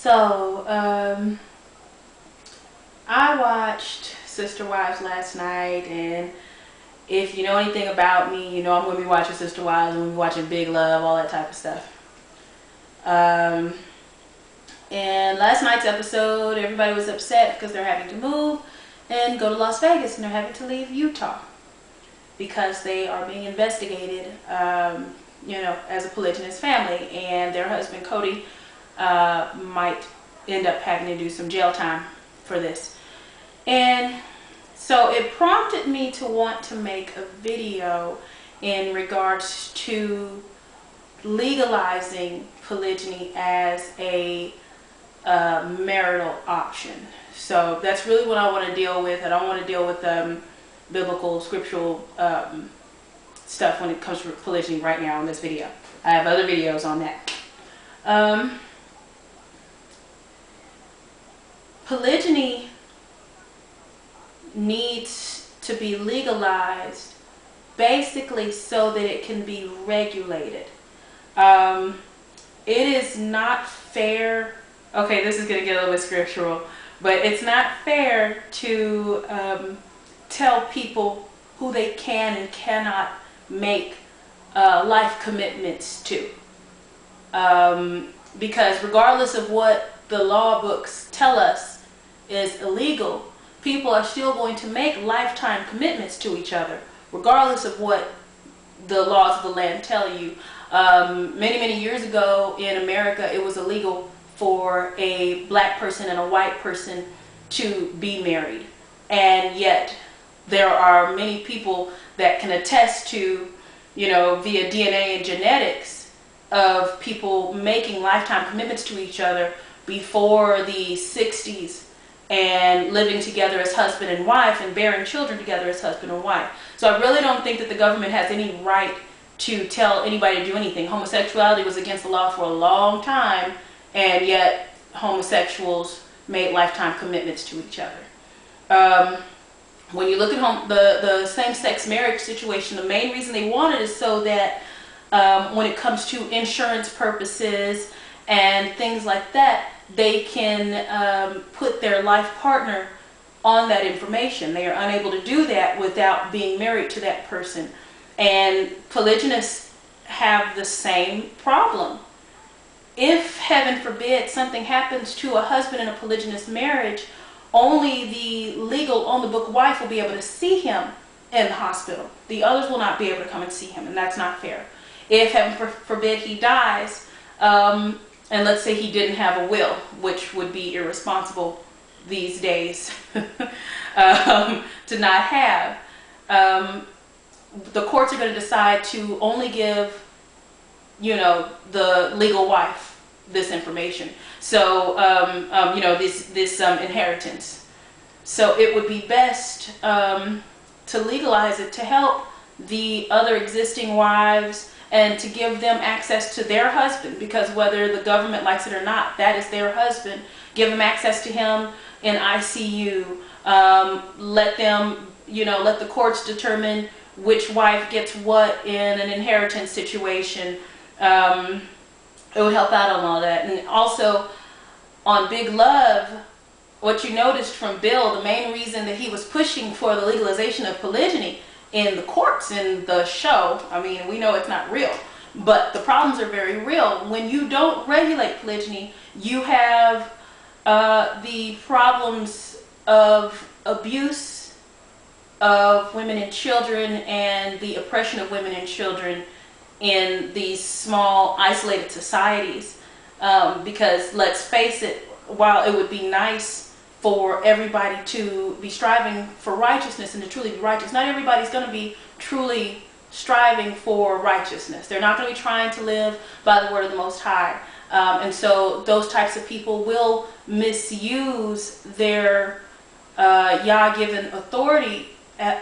So, I watched Sister Wives last night, and if you know anything about me, you know I'm going to be watching Sister Wives, I'm going to be watching Big Love, all that type of stuff. And last night's episode, everybody was upset because they're having to move and go to Las Vegas, and they're having to leave Utah because they are being investigated, you know, as a polygynous family, and their husband Cody might end up having to do some jail time for this. And so it prompted me to want to make a video in regards to legalizing polygyny as a marital option. So that's really what I want to deal with. I don't want to deal with biblical, scriptural stuff when it comes to polygyny right now in this video. I have other videos on that. Polygyny needs to be legalized basically so that it can be regulated. It is not fair. Okay, this is going to get a little bit scriptural, but it's not fair to tell people who they can and cannot make life commitments to. Because regardless of what the law books tell us is illegal, people are still going to make lifetime commitments to each other, regardless of what the laws of the land tell you. Many years ago in America, it was illegal for a black person and a white person to be married. And yet there are many people that can attest to, you know, via DNA and genetics of people making lifetime commitments to each other before the 60s and living together as husband and wife and bearing children together as husband and wife. So I really don't think that the government has any right to tell anybody to do anything. Homosexuality was against the law for a long time, and yet homosexuals made lifetime commitments to each other. When you look at the same-sex marriage situation, the main reason they want it is so that when it comes to insurance purposes and things like that, they can put their life partner on that information. They are unable to do that without being married to that person. And polygynists have the same problem. If, heaven forbid, something happens to a husband in a polygynous marriage, only the legal on-the-book wife will be able to see him in the hospital. The others will not be able to come and see him, and that's not fair. If, heaven forbid, he dies, and let's say he didn't have a will, which would be irresponsible these days to not have, the courts are going to decide to only give, you know, the legal wife this information. So, you know, this inheritance. So it would be best to legalize it to help the other existing wives and to give them access to their husband, because whether the government likes it or not, that is their husband. Give them access to him in ICU. Let them, you know, let the courts determine which wife gets what in an inheritance situation. It would help out on all that. And also on Big Love, what you noticed from Bill, the main reason that he was pushing for the legalization of polygyny in the courts in the show, I mean, we know it's not real, but the problems are very real. When you don't regulate polygyny, you have the problems of abuse of women and children and the oppression of women and children in these small, isolated societies. Because let's face it, while it would be nice for everybody to be striving for righteousness and to truly be righteous, not everybody's going to be truly striving for righteousness. They're not going to be trying to live by the word of the Most High. And so those types of people will misuse their Yah-given authority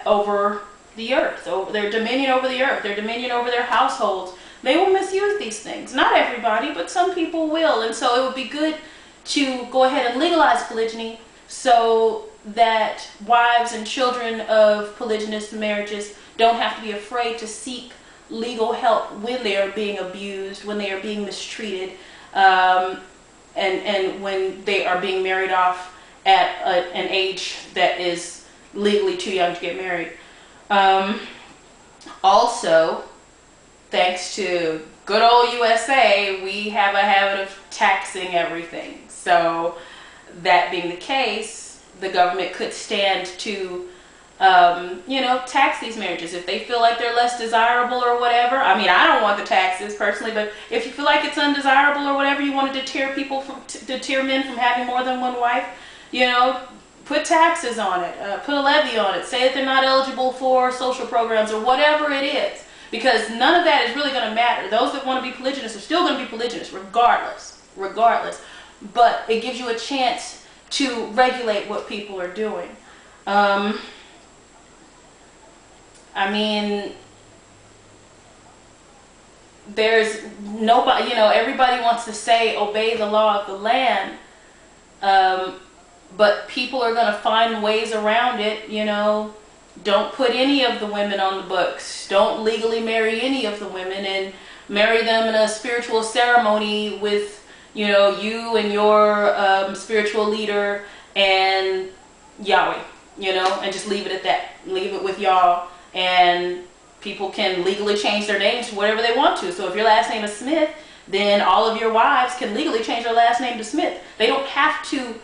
over the earth, over their dominion over the earth, their dominion over their households. They will misuse these things. Not everybody, but some people will. And so it would be good to go ahead and legalize polygyny so that wives and children of polygynous marriages don't have to be afraid to seek legal help when they are being abused, when they are being mistreated, and when they are being married off at an age that is legally too young to get married. Also, thanks to good old USA, we have a habit of taxing everything. So that being the case, the government could stand to tax these marriages if they feel like they're less desirable or whatever. I mean, I don't want the taxes personally, but if you feel like it's undesirable or whatever, you want to deter men from having more than one wife, put taxes on it, put a levy on it, say that they're not eligible for social programs or whatever it is, because none of that is really going to matter. Those that want to be polygynous are still going to be polygynous regardless. But it gives you a chance to regulate what people are doing. I mean, there's nobody, everybody wants to say obey the law of the land, but people are going to find ways around it. Don't put any of the women on the books. Don't legally marry any of the women and marry them in a spiritual ceremony with, you and your spiritual leader and Yahweh, and just leave it at that. Leave it with y'all. And people can legally change their names to whatever they want to. So if your last name is Smith, then all of your wives can legally change their last name to Smith. They don't have to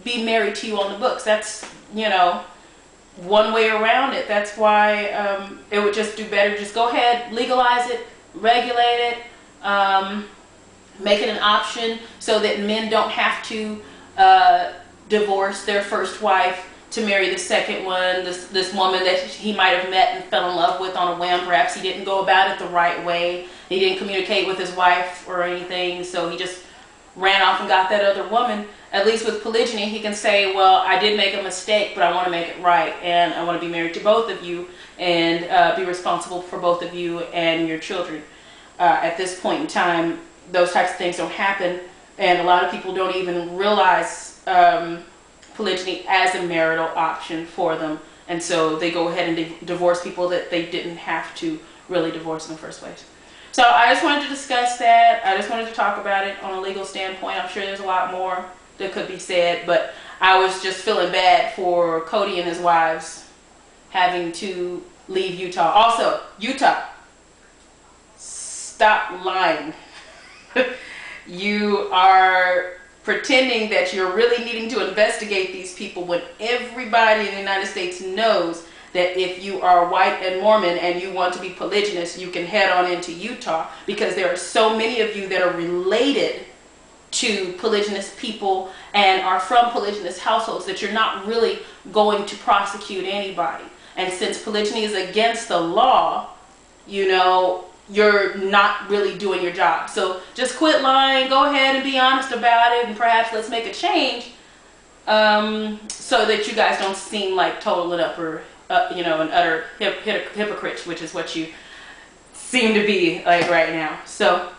be married to you on the books. That's, one way around it. That's why it would just do better. Just go ahead, legalize it, regulate it, make it an option so that men don't have to divorce their first wife to marry the second one, this woman that he might have met and fell in love with on a whim. Perhaps he didn't go about it the right way. He didn't communicate with his wife or anything, so he just ran off and got that other woman. At least with polygyny, he can say, well, I did make a mistake, but I want to make it right, and I want to be married to both of you and be responsible for both of you and your children. At this point in time, those types of things don't happen, and a lot of people don't even realize polygyny as a marital option for them, and so they go ahead and divorce people that they didn't have to really divorce in the first place. So I just wanted to discuss that. I just wanted to talk about it on a legal standpoint. I'm sure there's a lot more that could be said, but I was just feeling bad for Cody and his wives having to leave Utah. Also, Utah, stop lying. You are pretending that you're really needing to investigate these people when everybody in the United States knows that if you are white and Mormon and you want to be polygynous, you can head on into Utah, because there are so many of you that are related to polygynous people and are from polygynous households that you're not really going to prosecute anybody. And since polygyny is against the law, you're not really doing your job. So just quit lying, go ahead and be honest about it, and perhaps let's make a change so that you guys don't seem like total and upper, an utter hypocrite, which is what you seem to be like right now. So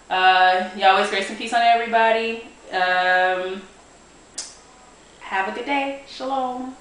Yahweh's grace and peace on everybody. Have a good day. Shalom.